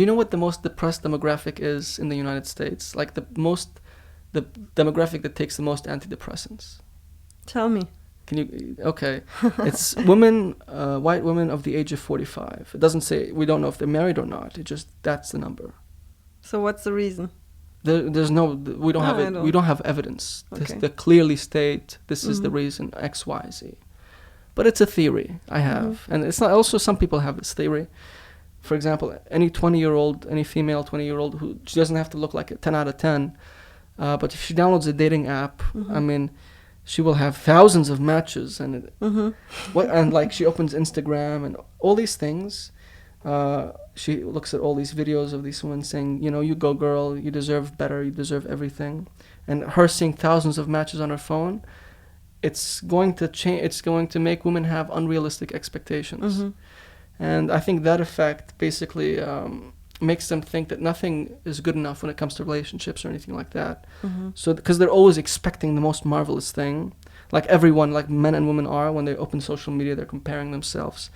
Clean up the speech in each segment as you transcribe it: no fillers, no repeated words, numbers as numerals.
you know what the most depressed demographic is in the United States? Like the demographic that takes the most antidepressants. Tell me. Can you? Okay, it's women, white women of the age of 45. It doesn't say, we don't know if they're married or not. It just, that's the number. So what's the reason? There's no, we don't have it. We don't have evidence to clearly state this is the reason X, Y, Z. But it's a theory I have, and it's not. Also, some people have this theory. For example, any 20-year-old, any female 20-year-old who, she doesn't have to look like a 10 out of 10, but if she downloads a dating app, I mean, she will have thousands of matches, and and like she opens Instagram and all these things. She looks at all these videos of these women saying, you know, you go girl, you deserve better, you deserve everything, and her seeing thousands of matches on her phone, it's going to change. It's going to make women have unrealistic expectations, and I think that effect basically makes them think that nothing is good enough when it comes to relationships or anything like that. So because they're always expecting the most marvelous thing, like everyone, like men and women are, when they open social media, they're comparing themselves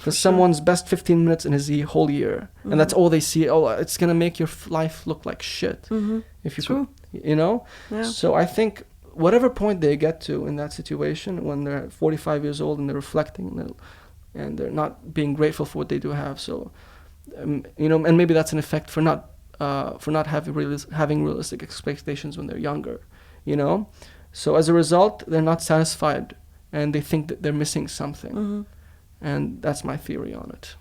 to someone's best 15 minutes in his whole year, and that's all they see. Oh, it's gonna make your life look like shit if you you know. So I think whatever point they get to in that situation, when they're 45 years old and they're reflecting and they're not being grateful for what they do have, so you know, and maybe that's an effect for not having realistic expectations when they're younger, you know. So as a result, they're not satisfied, and they think that they're missing something, and that's my theory on it.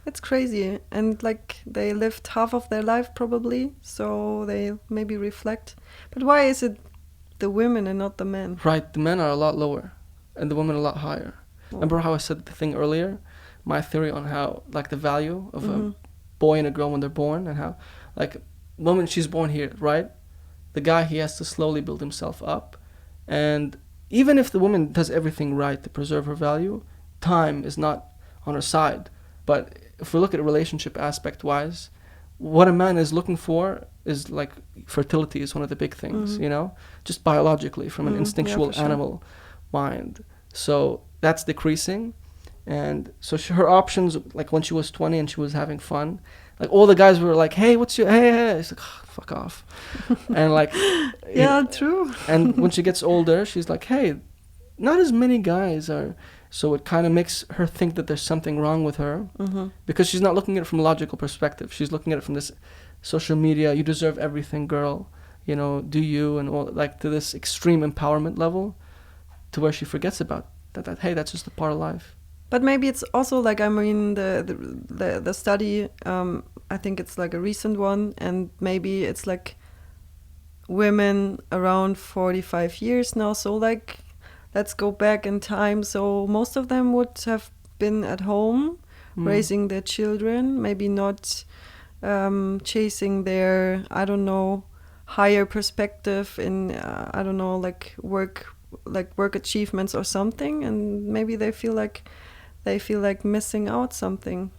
It's crazy, and like they lived half of their life probably, so they maybe reflect. But why is it the women and not the men? Right, the men are a lot lower, and the women a lot higher. Remember how I said the thing earlier? My theory on how, like, the value of a boy and a girl when they're born, and how, like, woman, she's born here, right? The guy, he has to slowly build himself up, and even if the woman does everything right to preserve her value, time is not on her side. But if we look at a relationship aspect-wise, what a man is looking for is, like, fertility is one of the big things, you know? Just biologically, from an instinctual animal mind. So that's decreasing. And so her options, like when she was 20 and she was having fun, like all the guys were like, hey, what's your, hey. It's like, oh, fuck off. And like, yeah, true. And when she gets older, she's like, hey, not as many guys are. So it kind of makes her think that there's something wrong with her, because she's not looking at it from a logical perspective. She's looking at it from this social media, you deserve everything, girl, you know, do you, and all, like, to this extreme empowerment level, to where she forgets about that hey, that's just a part of life. But maybe it's also like, I mean, the study, I think it's like a recent one, and maybe it's like women around 45 years now. So like, let's go back in time. So most of them would have been at home raising their children, maybe not chasing their, I don't know, higher perspective in, I don't know, like work achievements or something. And maybe they feel like missing out something,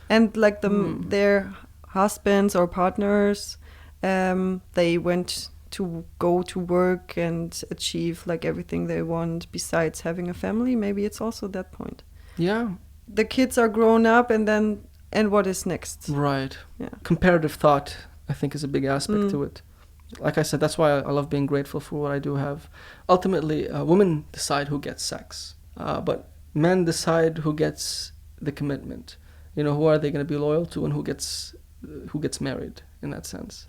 and like their husbands or partners, they went to go to work and achieve like everything they want besides having a family. Maybe it's also that point. Yeah, the kids are grown up, and what is next? Right. Yeah. Comparative thought, I think, is a big aspect to it. Like I said, that's why I love being grateful for what I do have. Ultimately, women decide who gets sex, but men decide who gets the commitment. You know, who are they going to be loyal to, and who gets married in that sense.